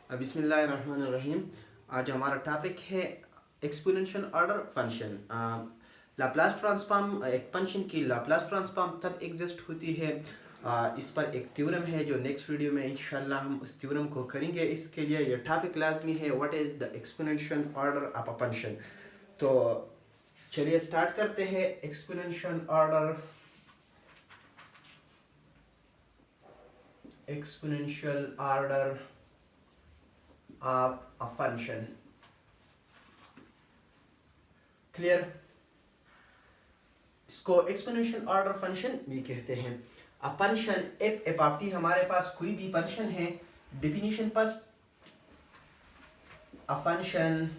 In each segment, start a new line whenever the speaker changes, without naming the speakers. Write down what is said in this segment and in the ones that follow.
बिस्मिल्लाहिर्रहमानिर्रहीम। आज हमारा टॉपिक है exponential order function. Laplace transform, एक फंक्शन की लाप्लास ट्रांसफॉर्म तब एग्जिस्ट होती है। इस पर एक थ्योरम है जो नेक्स्ट वीडियो में इंशाल्लाह हम उस थ्योरम को करेंगे। इसके लिए यह टॉपिक लाजमी है, what is the exponential order of a function. तो चलिए स्टार्ट करते हैं। Exponential order of a function. Clear? इसको एक्सपोनेंशियल ऑर्डर फंक्शन भी कहते हैं। A function F of T, हमारे पास कोई भी फंक्शन है। Definition first, a function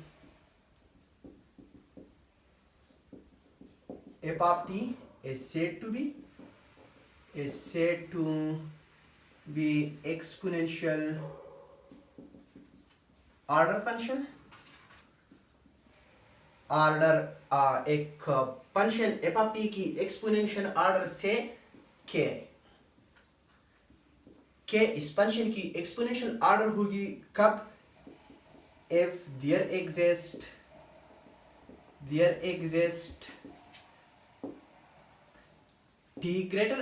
F of T is said to be exponential order function। Order एक फंक्शन एफ ऑफ टी की एक्सपोनेंशियल ऑर्डर से के इस फंक्शन की एक्सपोनेंशियल ऑर्डर होगी कब? if there exists t greater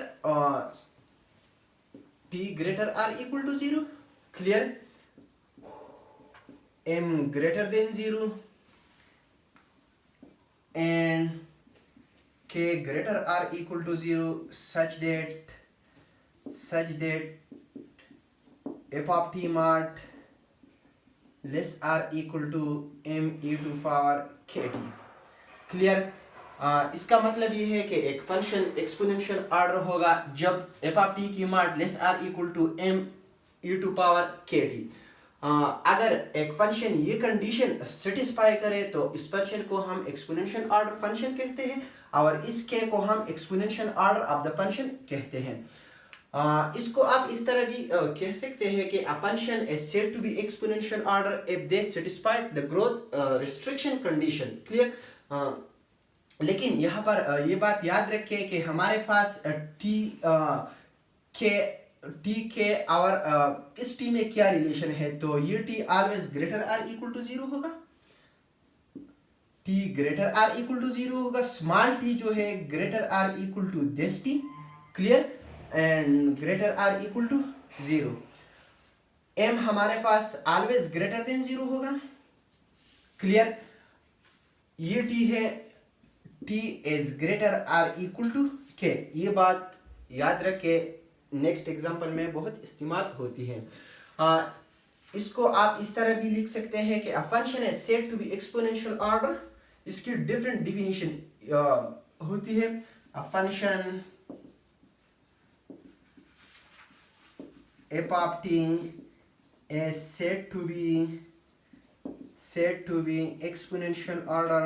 or equal to 0। clear? m greater than 0 and k greater or equal to 0 such that f of t mod less or equal to m e to power kt। Clear? इसका मतलब ये है कि एक function exponential order होगा जब f of t की mod less or equal to M e to power k t. अगर एक फंक्शन ये कंडीशन सेटिस्फाई करे तो इस फंक्शन को हम एक्सपोनेंशियल ऑर्डर फंक्शन कहते हैं और इस के को हम exponential order of the function कहते हैं। इसको आप इस तरह भी कह सकते हैं कि a function is said to be exponential order if they satisfy the growth restriction condition। Clear? लेकिन यहाँ पर ये बात याद रखें कि हमारे पास टी के और इस टी में क्या रिलेशन है। तो ये t always greater or equal to 0 होगा। T greater or equal to 0 होगा। स्मॉल टी जो है greater or equal to this t. Clear? And greater or equal to 0। M हमारे पास ऑलवेज ग्रेटर देन 0 होगा। क्लियर? ये टी है, t is greater or equal to k। ये बात याद रखे, नेक्स्ट एग्जांपल में बहुत इस्तेमाल होती है। इसको आप इस तरह भी लिख सकते हैं कि a function is said to be exponential order। इसकी डिफरेंट डिफिनीशन होती है। a function f of t is said to be exponential order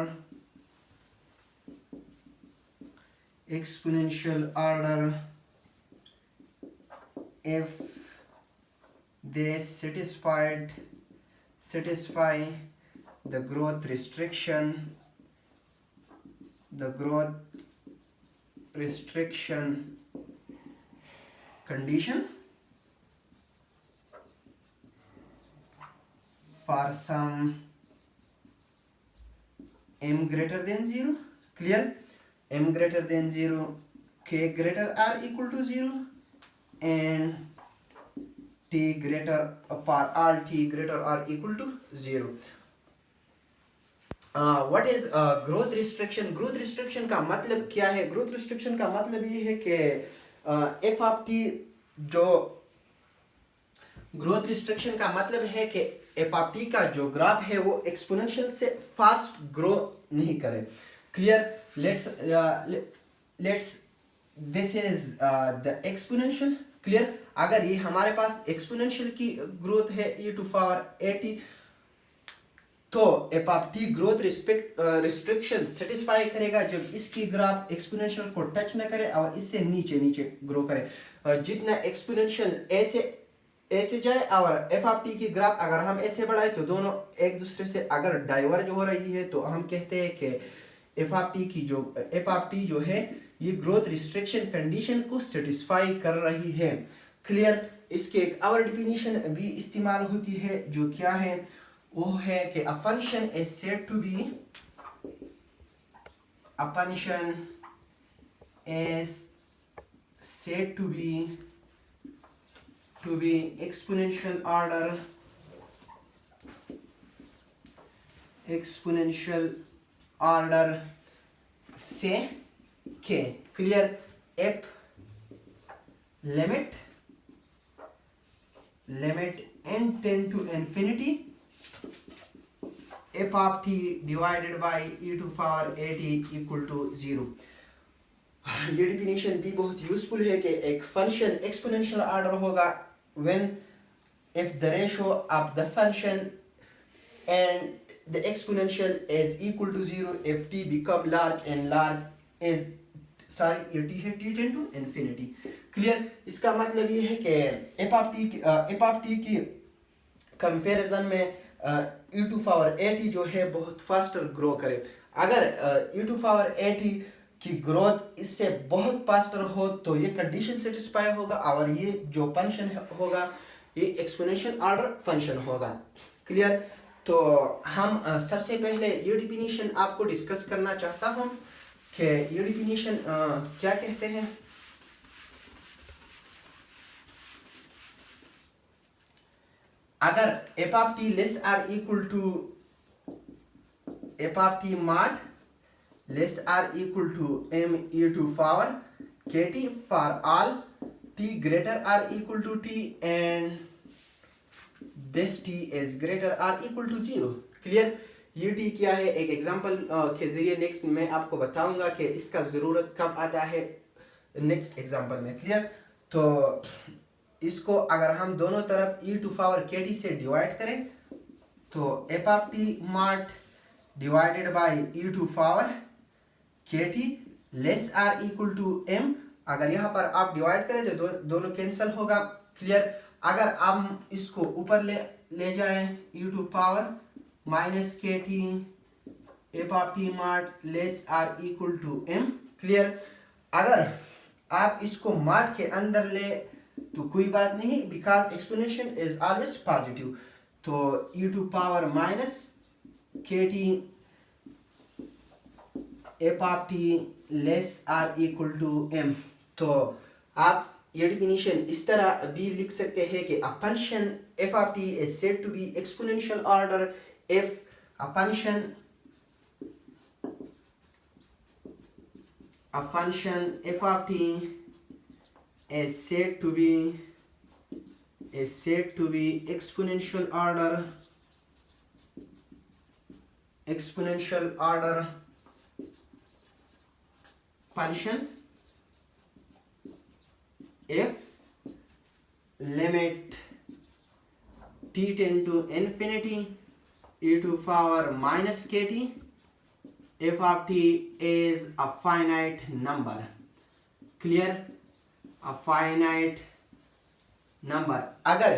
if they satisfy the growth restriction condition for some m greater than 0। clear? m greater than 0, k greater or equal to 0 and t greater all t greater or equal to 0। What is growth restriction? Growth restriction का मतलब क्या है? Growth restriction का मतलब ये है कि F of T जो ग्रोथ रिस्ट्रिक्शन का मतलब है कि एफ ऑफ टी का जो ग्राफ है वो एक्सपोनेंशियल से फास्ट ग्रो नहीं करे। Clear? Let's this is the exponential. Clear? अगर ये हमारे पास एक्सपोनेंशियल की ग्रोथ है e टू पावर 80, तो f of T growth restriction satisfy करेगा जब इसकी ग्राफ एक्सपोनेंशियल को टच न करे और इससे नीचे ग्रो करे। जितना एक्सपोनेंशियल ऐसे जाए और एफ ऑफ टी की ग्राफ अगर हम ऐसे बढ़ाए तो दोनों एक दूसरे से अगर डाइवर्ज हो रही है तो हम कहते हैं कि एफ ऑफ टी जो है ये ग्रोथ रिस्ट्रिक्शन कंडीशन को सेटिस्फाई कर रही है। क्लियर? इसके एक और डिफिनीशन भी इस्तेमाल होती है, जो क्या है, वो है कि a function is said to be, a function is said to be exponential order से k. Clear? F limit n tend to infinity f of t divided by e to power at equal to 0. ये definition भी बहुत useful है कि एक function exponential order होगा when if the ratio of the function and the exponential is equal to 0 if t become large and large is ये t है t tend to infinity. Clear? इसका मतलब ये है कि f of t की comparison में e to power at जो है बहुत फास्टर ग्रो करे. अगर e to power at की ग्रोथ इससे बहुत फास्टर हो तो ये कंडीशन सेटिस्फाई होगा और ये जो फंक्शन होगा ये एक्सपोनेंशियल ऑर्डर फंक्शन होगा. क्लियर? तो हम सबसे पहले ये डिफिनीशन आपको डिस्कस करना चाहता हूँ कि ये डिफिनीशन क्या कहते हैं. अगर f of t less or equal to f of t mod less or equal to m e to power kt for all t greater or equal to t and this t is greater or equal to 0. Clear? ये t क्या है, एक example के जरिए next मैं आपको बताऊंगा कि इसका ज़रूरत कब आता है नेक्स्ट एग्जांपल में. क्लियर? तो इसको अगर हम दोनों तरफ e टू पावर kt से डिवाइड करें तो f of t mod divided by e to power kt less or equal to m. अगर यहाँ पर आप डिवाइड करें तो दोनों कैंसिल होगा. क्लियर? अगर आप इसको ऊपर ले जाएं e to power minus kt f of t mod less or equal to m. Clear? अगर आप इसको mod के अंदर ले तो कोई बात नहीं, because exponential is always positive. तो e to power minus kt f of t less or equal to m. तो आप ये डिफिनीशन इस तरह भी लिख सकते हैं कि a function f of t is said to be exponential order if a function f of t is said to be exponential order function if limit t tend to infinity e to power minus kt f of t is a finite number. Clear? a finite number. अगर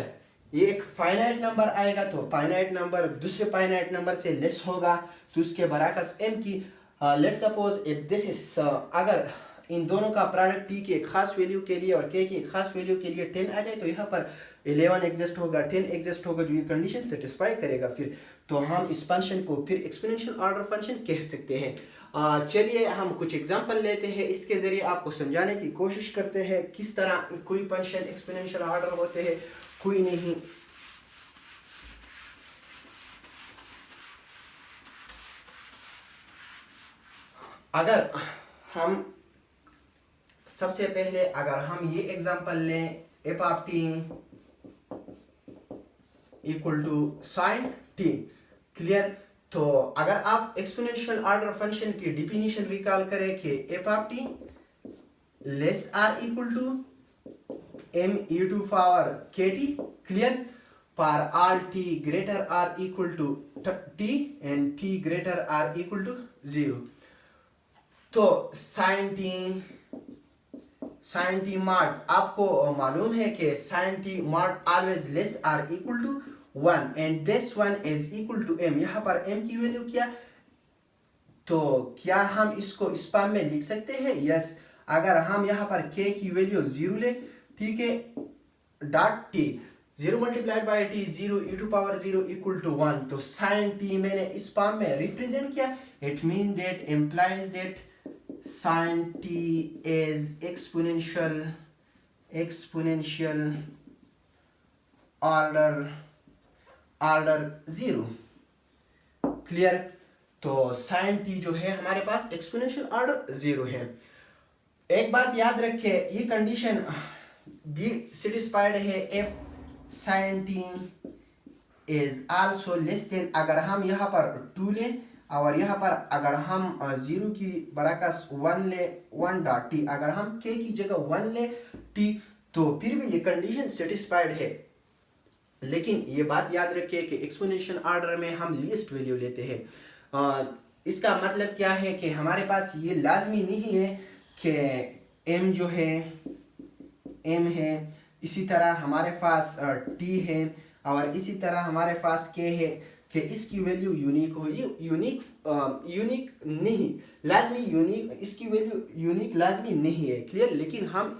ये एक finite number आएगा तो finite number दूसरे finite number से less होगा तो उसके बराकस m की let's suppose if this is अगर इन दोनों का प्रोडक्ट t की एक खास वैल्यू के लिए और k की एक खास वैल्यू के लिए 10 आ जाए तो यहाँ पर 11 एग्जिस्ट होगा, 10 एग्जिस्ट होगा, जो ये कंडीशन सेटिस्फाई करेगा फिर तो हम इस फंक्शन को फिर एक्सपोनेंशियल ऑर्डर फंक्शन कह सकते हैं. चलिए हम कुछ एग्जांपल लेते हैं, इसके जरिए आपको समझाने की कोशिश करते हैं किस तरह कोई फंक्शन एक्सपोनेंशियल ऑर्डर होते हैं कोई नहीं. अगर हम सबसे पहले अगर हम ये एग्जांपल लें f of t equal to sine t. Clear? तो अगर आप एक्सपोनेंशियल ऑर्डर फंक्शन की डिफिनीशन रिकॉल करें कि f of t less or equal to m e to power kt. Clear? For all t greater or equal to t and t greater or equal to 0. तो sine t mod आपको मालूम है कि sine t mod always less or equal to 1 and this one is equal to m. यहाँ पर m की value क्या, तो क्या हम इसको इस फॉर्म में लिख सकते हैं? यस. अगर हम यहाँ पर k की वैल्यू 0 ले, ठीक है, dot t, 0 multiplied by t 0 e to power 0 equal to 1। तो साइन टी मैंने इस फॉर्म में रिप्रेजेंट किया। It mean that implies that sine t is exponential order 0। Clear. तो साइन टी जो है हमारे पास एक्सपोनेंशियल ऑर्डर 0 है। एक बात याद रखे, ये कंडीशन भी सेटिस्फाइड है if sine t is also less than, अगर हम यहाँ पर 2 लें और यहाँ पर अगर हम 0 की बरकस 1 ले 1 डॉट टी, अगर हम के की जगह 1 ले टी, तो फिर भी ये कंडीशन सेटिस्फाइड है। लेकिन ये बात याद रखिए कि एक्सपोनेंशियल ऑर्डर में हम लीस्ट वैल्यू लेते हैं। इसका मतलब क्या है कि हमारे पास ये लाजमी नहीं है कि m जो है m है, इसी तरह हमारे पास t है और इसी तरह हमारे पास k है कि इसकी वैल्यू यूनिक हो। ये यूनिक नहीं लाजमी, यूनिक इसकी वैल्यू यूनिक लाजमी नहीं है। क्लियर। लेकिन हम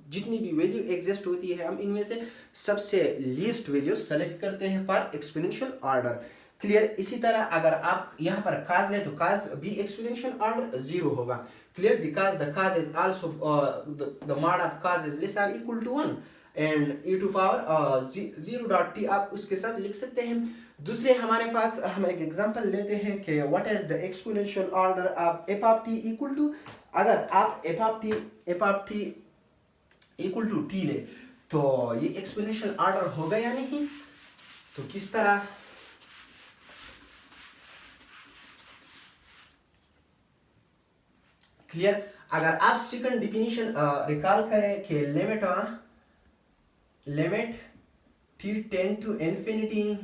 जितनी भी वैल्यू एग्जिस्ट होती है हम इनमें से सबसे लीस्ट वैल्यू सेलेक्ट करते हैं पर एक्सपोनेंशियल ऑर्डर। क्लियर। इसी तरह अगर आप यहाँ पर काज लें तो काज भी एक्सपोनेंशियल ऑर्डर 0 होगा। Clear. Because the cos is also the mod of cos is less or equal to 1 and e to power 0 dot t आप उसके साथ लिख सकते हैं। दूसरे हमारे पास हम एक एग्जांपल लेते हैं कि what is the exponential order of f of t equal to, अगर आप f of t equal to t ले तो ये एक्सपोनेंशियल ऑर्डर होगा या नहीं। तो किस तरह, क्लियर। अगर आप सेकंड डिफिनीशन रिकॉल करें कि limit t tend to infinity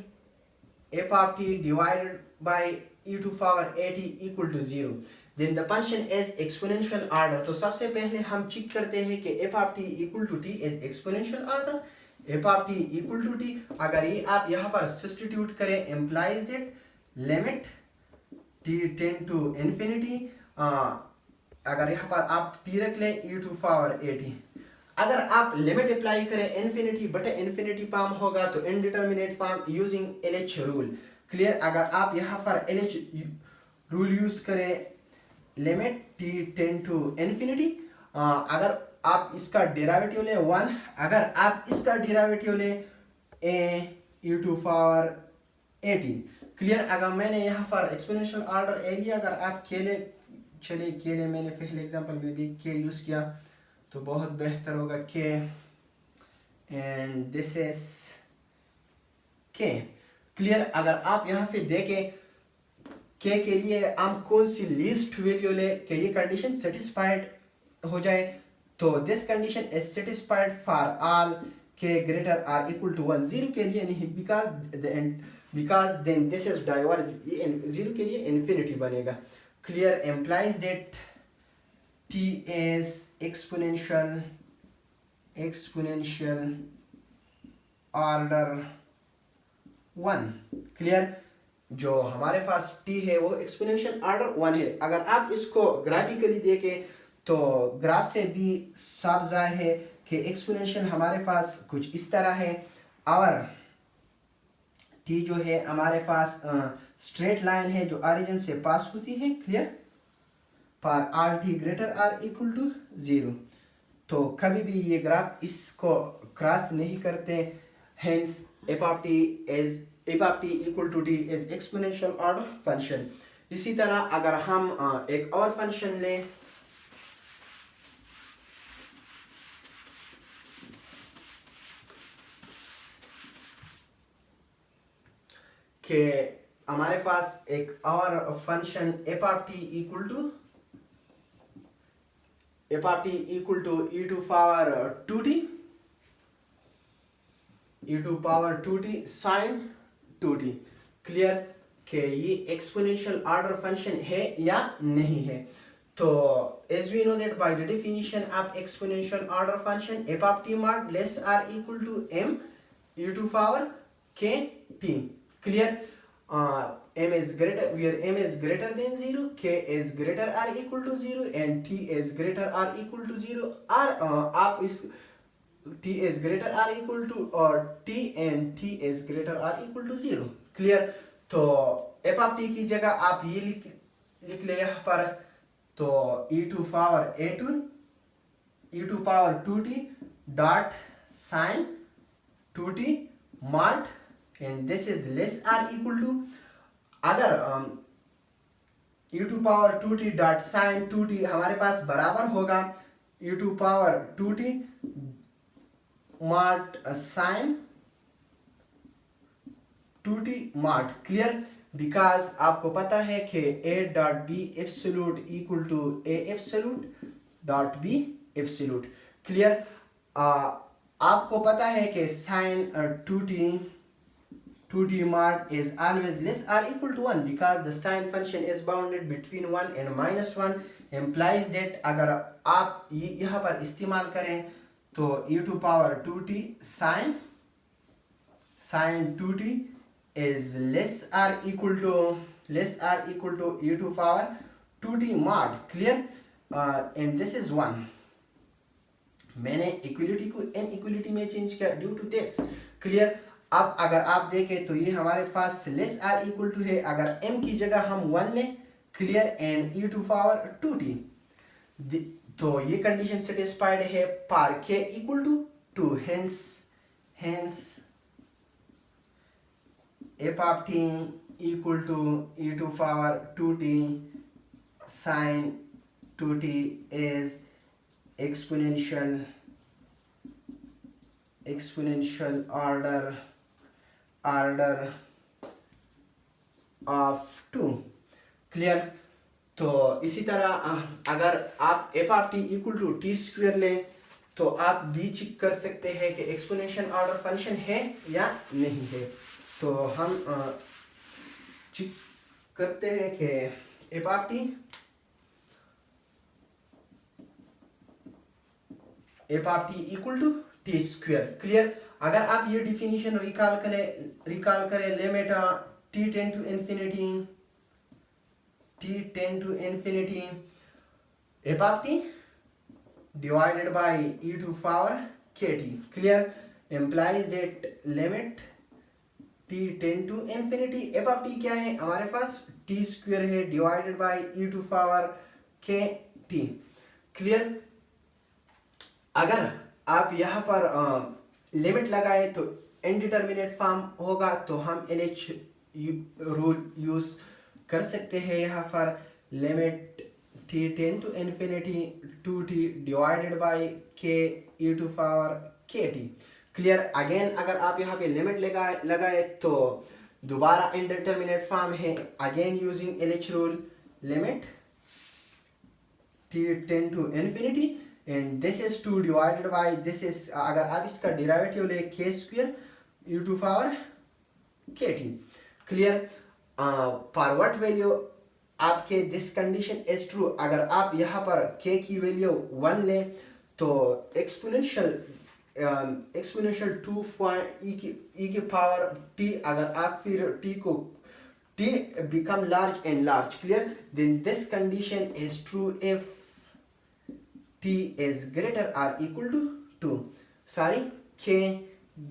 f of t divided by e to power at equal to 0, then the function is exponential order। तो सबसे पहले हम चेक करते हैं कि f of t equal to t is exponential order। f of t equal to t, अगर ये आप यहाँ पर सब्स्टिट्यूट करें implies that limit t tend to infinity, अगर यहाँ पर आप t रख लें e to power at, अगर आप लिमिट अप्लाई करें इन्फिनिटी बटे इन्फिनिटी फॉर्म होगा तो indeterminate form using LH rule. Clear. अगर आप यहाँ पर LH रूल यूज करें limit t tend to infinity, अगर आप इसका डेरिवेटिव ले 1, अगर आप इसका डेरिवेटिव ले a e to power 18। Clear. अगर मैंने यहाँ पर एक्सपोनेंशियल ऑर्डर एरिया, अगर आप केले मैंने पहले एग्जांपल में भी के यूज किया तो बहुत बेहतर होगा k and this is k। Clear. अगर आप यहाँ पे देखें k के लिए हम कौन सी लीस्ट वैल्यू ले कि ये कंडीशन सेटिस्फाइड हो जाए, तो this condition is satisfied for all k greater or equal to 1। 0 के लिए नहीं, because then this is diverge, 0 के लिए इन्फिनिटी बनेगा। क्लियर। एम्प्लाइज दैट t is exponential order 1। Clear. जो हमारे पास t है वो एक्सपोनेंशियल ऑर्डर 1 है। अगर आप इसको ग्राफिकली देखें तो ग्राफ से भी साफ जाहिर है कि एक्सपोनेंशियल हमारे पास कुछ इस तरह है और t जो है हमारे पास स्ट्रेट लाइन है जो ओरिजिन से पास होती है। Clear. For all t greater or equal to 0, तो कभी भी ये ग्राफ इसको क्रॉस नहीं करते, hence f of t equal to t is exponential order function. इसी तरह अगर हम एक और फंक्शन लें कि हमारे पास एक और function f of t equal to e to power 2t sin 2t। Clear कि ये एक्सपोनेंशियल ऑर्डर फंक्शन है या नहीं है। तो as we know that by the definition of exponential order function f of t mod less or equal to m e to power k t। Clear. m is greater, where m is greater than 0, k is greater or equal to 0 and t is greater or equal to 0, और आप इस t is greater or equal to और t and t is greater or equal to 0. Clear? तो f of t की जगह आप ये लिख ले यहाँ पर, तो e to power e to power 2t dot sin 2t mod, and this is less or equal to, अगर e to power 2t dot sin 2t हमारे पास बराबर होगा e to power 2t mod sin 2t mod. Clear? Because आपको पता है कि a dot b absolute equal to a absolute dot b absolute. Clear? आपको पता है कि sin 2t mod is always less or equal to 1 because the sin function is bounded between 1 and -1, implies that अगर आप यहाँ पर इस्तेमाल करें तो e to power 2t sin 2t is less or equal to e to power 2t mod. Clear? and this is 1. मैंने equality को inequality में चेंज किया ड्यू टू दिस. क्लियर? अब अगर आप देखें तो ये हमारे पास लेस आर इक्वल टू है, अगर m की जगह हम 1 लें. Clear? And e to power 2t, तो ये कंडीशन सेटिस्फाइड है पर k equal to 2. Hence f of t equal to e to power 2t sin 2t is exponential order of 2. Clear? तो इसी तरह अगर आप f of t equal to t square लें तो आप भी चेक कर सकते हैं कि एक्सपोनेंशियल ऑर्डर फंक्शन है या नहीं है. तो हम चेक करते हैं कि f of t equal to t square. Clear? अगर आप ये डिफिनीशन रिकॉल करें limit t tend to infinity f of t divided by e to power kt. Clear? implies that limit t tend to infinity f of t क्या है हमारे पास? t square है divided by e to power kt. Clear? अगर आप यहाँ पर limit लगाए तो इनडिटरमिनेट फॉर्म होगा, तो हम LH रूल यूज कर सकते हैं. यहाँ पर limit t tend to infinity 2t divided by k e to power kt. Clear? Again अगर आप यहाँ पे लिमिट लगाए तो दोबारा इनडिटरमिनेट फॉर्म है. Again using LH rule, limit t tend to infinity and this is 2 divided by this is अगर आप इसका डेरिवेटिव ले k square e to power kt. Clear? For what value आपके दिस कंडीशन इज ट्रू, अगर आप यहाँ पर k की वैल्यू 1 ले तो एक्सपोनेंशियल 2 e की पावर t, अगर आप फिर t को t become large and large. Clear? then this condition is true if t is greater or equal to 2. Sorry, k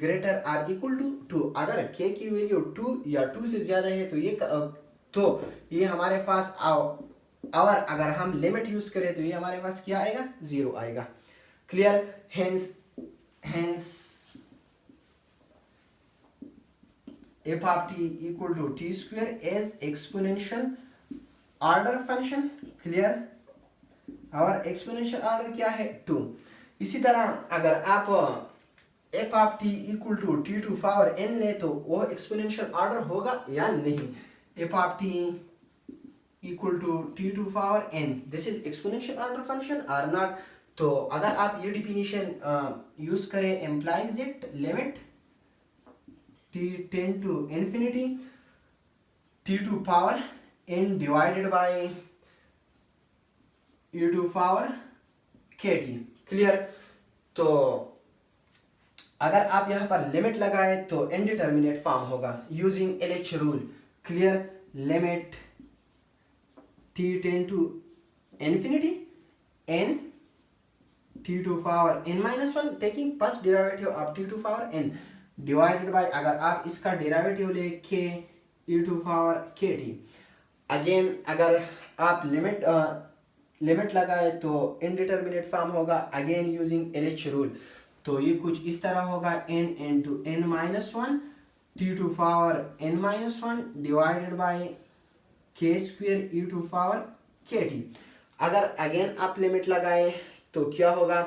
greater or equal to 2. अगर k की value 2 या 2 से ज्यादा है तो ये हमारे पास और अगर हम लिमिट यूज करें तो ये हमारे पास क्या आएगा? 0 आएगा. Clear? Hence f of t equal to t square is exponential order function. Clear? और एक्सपोनेंशियल ऑर्डर क्या है? 2. इसी तरह अगर आप f of t equal to t to power n ले तो वो एक्सपोनेंशियल ऑर्डर होगा या नहीं? f of t equal to t to power n, this is exponential order function or not? तो अगर आप ये डिफिनीशन यूज करें, implies that limit t tend to infinity t to power n divided by e to power kt. Clear? तो अगर आप यहाँ पर लिमिट लगाए तो इनडिटरमिनेट फॉर्म होगा using LH rule. Clear? Limit t tend to infinity n t to power n minus 1 taking first derivative of t to power n divided by, अगर आप इसका डेरिवेटिव ले k e to power kt, again अगर आप limit लगाए तो indeterminate form होगा, again using LH rule. तो ये कुछ इस तरह होगा n into n minus 1 t to power n minus 1 divided by k square e to power kt। अगर अगेन आप लिमिट लगाए तो क्या होगा,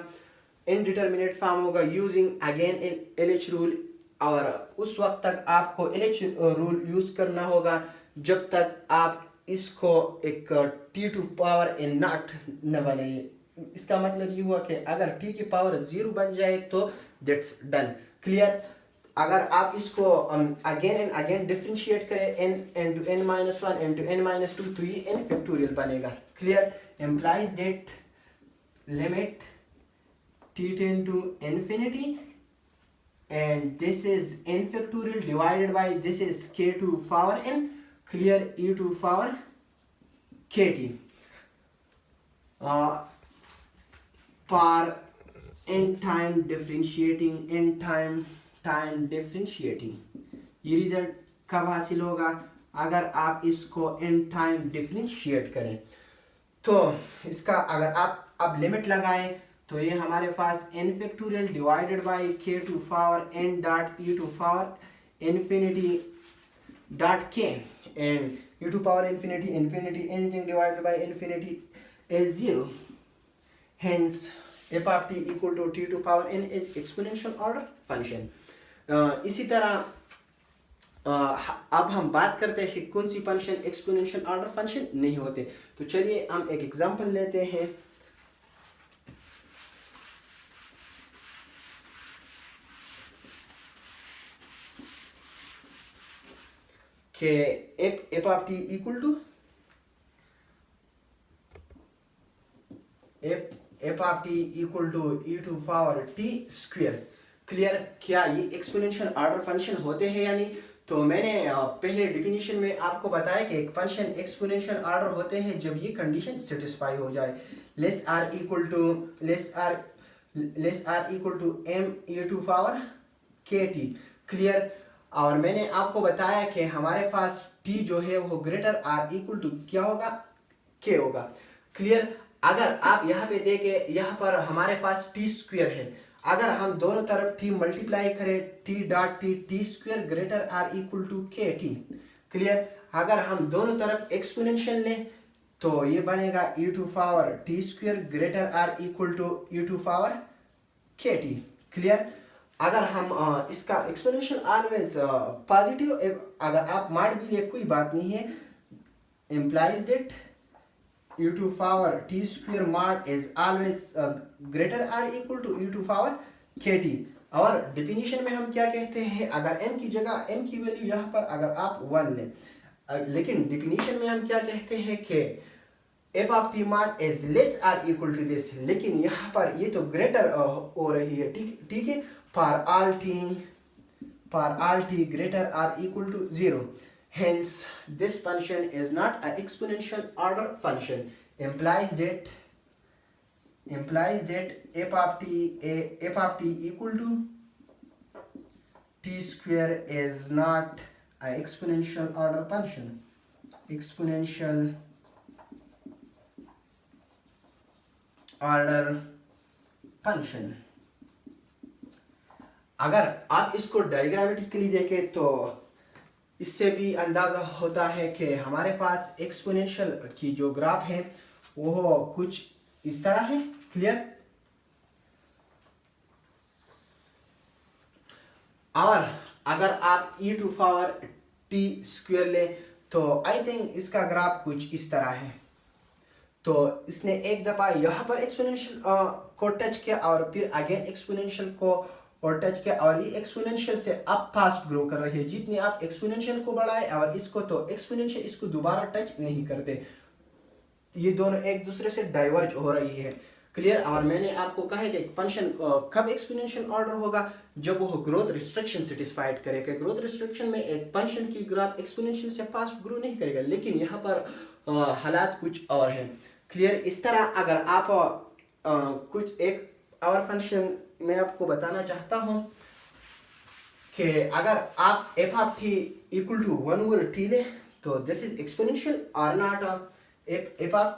इनडिटर्मिनेट फॉर्म होगा यूजिंग अगेन LH रूल, और उस वक्त तक आपको LH रूल यूज करना होगा जब तक आप इसको एक t to power n not न बने। इसका मतलब ये हुआ कि अगर t की पावर 0 बन जाए तो दैट्स डन, क्लियर। अगर आप इसको अगेन एंड अगेन डिफरेंशिएट करें n into n minus 1 into n minus 2 तो ये n फैक्टोरियल बनेगा, clear. implies that limit t tend to infinity and this is n factorial divided by this is k to power n, clear, e to power kt for n time differentiating ये result कब हासिल होगा, अगर आप इसको n time differentiate करें। तो इसका अगर आप अब लिमिट लगाएं तो ये हमारे पास n factorial divided by k to power n dot e to power infinity dot k, and e to power infinity anything divided by infinity is 0, hence f of t equal to t to power n is exponential order function। इसी तरह अब हम बात करते हैं कि कौन सी function exponential order function नहीं होते। तो चलिए हम एक एग्जांपल लेते हैं कि f of t equal to f of t equal to e to power t square, clear. क्या ये एक्सपोनेंशियल ऑर्डर फंक्शन होते हैं या नहीं? तो मैंने पहले डिफिनीशन में आपको बताया कि एक फंक्शन एक्सपोनेंशियल ऑर्डर होते हैं जब ये कंडीशन सेटिस्फाई हो जाए, less or equal to m e to power kt, clear. और मैंने आपको बताया कि हमारे पास t जो है वो ग्रेटर आर इक्वल टू क्या होगा, k होगा, क्लियर। अगर आप यहाँ पे देखें, यहाँ पर हमारे पास t स्क्वायर है, अगर हम दोनों तरफ t मल्टीप्लाई करें t dot t square greater or equal to k t, clear. अगर हम दोनों तरफ एक्सपोनेंशियल लें तो ये बनेगा e to power t square greater or equal to e to power k t, clear. अगर हम इसका एक्सपोनेंशियल ऑलवेज पॉजिटिव, अगर आप माड भी ले कोई बात नहीं है, implies that e to power t square mod is always greater or equal to e to power kt। और डिफिनीशन में हम क्या कहते हैं, अगर m की जगह m की वैल्यू यहाँ पर अगर आप 1 लें, लेकिन डिफिनीशन में हम क्या कहते हैं कि f of t mod is less or equal to this, लेकिन यहाँ पर ये तो ग्रेटर हो रही है, ठीक है। for all t greater or equal to 0, hence this function is not an exponential order function, implies that f of t equal to t square is not an exponential order function, exponential order function। अगर आप इसको diagrammatically देखें तो इससे भी अंदाजा होता है कि हमारे पास एक्सपोनेंशियल की जो ग्राफ है वो कुछ इस तरह है, क्लियर। और अगर आप e to power t square ले तो आई थिंक इसका ग्राफ कुछ इस तरह है। तो इसने एक दफा यहाँ पर एक्सपोनेंशियल को टच किया और फिर अगेन एक्सपोनेंशियल को और टच किया, और ये एक्सपोनेंशियल से अप फास्ट ग्रो कर रही है। जितनी आप एक्सपोनेंशियल को बढ़ाए और इसको, तो एक्सपोनेंशियल इसको दोबारा टच नहीं करते, ये दोनों एक दूसरे से डाइवर्ज हो रही है, क्लियर। और मैंने आपको कहा है कि एक फंक्शन कब एक्सपोनेंशियल ऑर्डर होगा, जब वो ग्रोथ रिस्ट्रिक्शन सेटिस्फाइड करेगा। ग्रोथ रिस्ट्रिक्शन में एक फंक्शन की ग्राफ एक्सपोनेंशियल से फास्ट ग्रो नहीं करेगा, लेकिन यहाँ पर हालात कुछ और हैं, क्लियर। इस तरह अगर आप कुछ एक आवर फंक्शन मैं आपको बताना चाहता हूं कि अगर आप f of t equal to 1/t ले तो this is exponential or not f of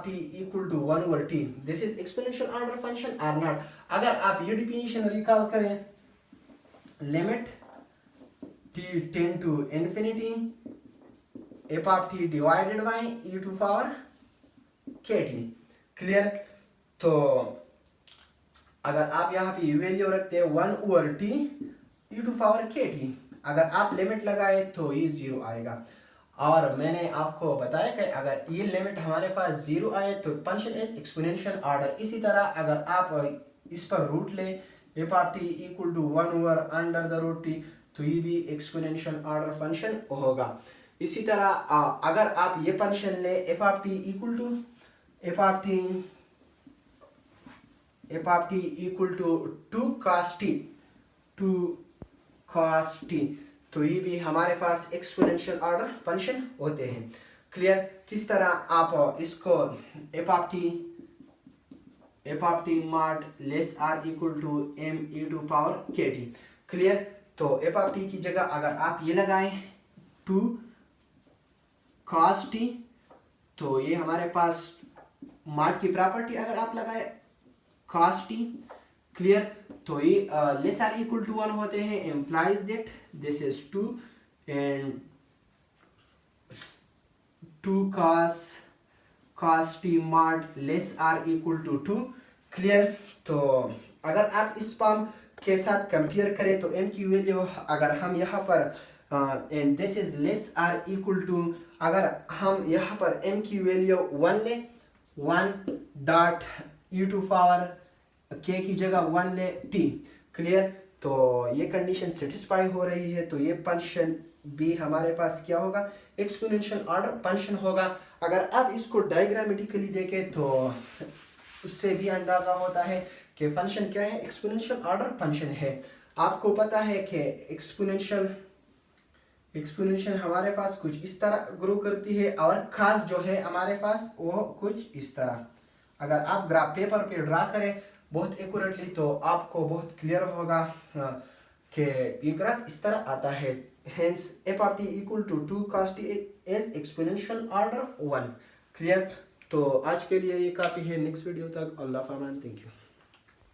t equal to 1/t, this is exponential order function or not. अगर आप ये डिफिनीशन रिकॉल करें, limit t tend to infinity f of t divided by e to power kt, clear. तो अगर आप यहाँ पे value रखते हैं 1/t e to power kt, अगर आप लिमिट लगाए तो ये 0 आएगा। और मैंने आपको बताया कि अगर ये लिमिट हमारे पास 0 आए तो फंक्शन इज एक्सपोनेंशियल ऑर्डर। इसी तरह अगर आप इस पर रूट ले f of t equal to 1/√t तो ये भी एक्सपोनेंशियल ऑर्डर फंक्शन होगा। इसी तरह अगर आप ये फंक्शन ले f of t equal to f of t equal to 2 cos t तो ये भी हमारे पास एक्सपोनेंशियल ऑर्डर फंक्शन होते हैं, क्लियर। किस तरह आप इसको f of t mod less or equal to m e to power kt, clear. तो एफ ऑफ टी की जगह अगर आप ये लगाएं 2 cos t तो ये हमारे पास मॉड की प्रॉपर्टी अगर आप लगाए cos t, क्लियर। तो ये लेस आर इक्वल टू 1 होते हैं, implies that this is 2 and 2 cos t mod less or equal to 2, clear. तो अगर आप इस फॉर्म के साथ कंपेयर करें तो m की वैल्यू अगर हम यहाँ पर and this is less or equal to, अगर हम यहाँ पर m की वैल्यू 1 ले 1 e टू पावर k की जगह 1 ले t, क्लियर। तो ये कंडीशन सेटिस्फाई हो रही है तो ये फंक्शन भी हमारे पास क्या होगा, एक्सपोनेंशियल ऑर्डर फंक्शन होगा। अगर आप इसको डायग्रामेटिकली देखें तो उससे भी अंदाजा होता है कि फंक्शन क्या है, एक्सपोनेंशियल ऑर्डर फंक्शन है। आपको पता है कि एक्सपोनेंशियल हमारे पास कुछ इस तरह ग्रो करती है और खास जो है हमारे पास वो कुछ इस तरह। अगर आप ग्राफ पेपर पे ड्रा करें बहुत एक्यूरेटली तो आपको बहुत क्लियर होगा कि ये ग्राफ इस तरह आता है। Hence f of t equal to 2 cos t is exponential order 1, clear. तो आज के लिए ये काफ़ी है, नेक्स्ट वीडियो तक अल्लाह फरमान, थैंक यू।